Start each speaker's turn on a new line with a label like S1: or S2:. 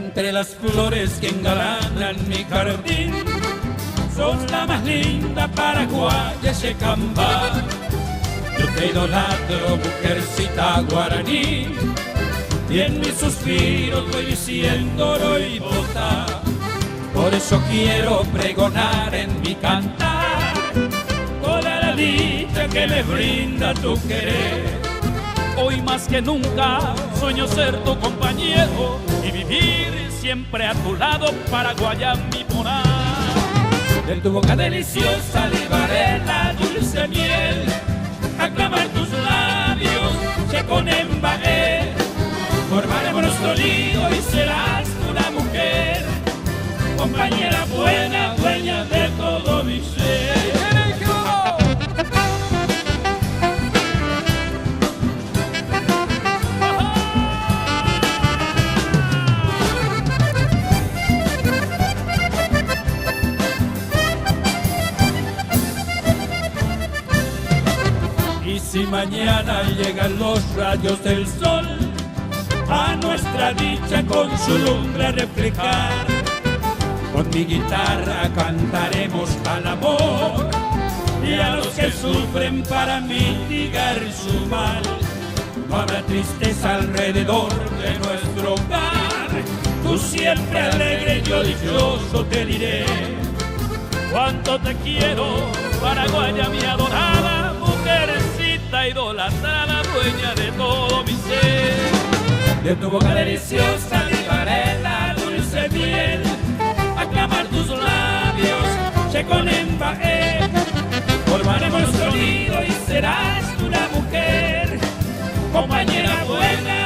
S1: Entre las flores que engalanan mi jardín, sos la más linda paraguaya Checamba. Yo te idolatro, mujercita guaraní, y en mis suspiros voy diciendo oro y bota. Por eso quiero pregonar en mi cantar toda la dicha que me brinda tu querer.
S2: Hoy más que nunca sueño ser tu compañero y vivir siempre a tu lado, paraguaya mi morar.
S1: De tu boca deliciosa libaré la dulce miel, aclamar tus labios, Checonembaé. Formaremos nuestro lío y serás tú la mujer, compañera buena, dueña de todo mi ser. Y si mañana llegan los rayos del sol a nuestra dicha con su lumbre a reflejar, con mi guitarra cantaremos al amor y a los que sufren para mitigar su mal. No habrá tristeza alrededor de nuestro hogar, tú siempre alegre, yo dichoso te diré.
S2: Cuánto te quiero, paraguaya mi adorada, mujercita idolatrada, dueña de todo mi ser.
S1: De tu boca deliciosa libaré la dulce miel, aclamar tus labios, Checonembaé. Formaremos nuestro nido y serás tú la mujer, compañera buena,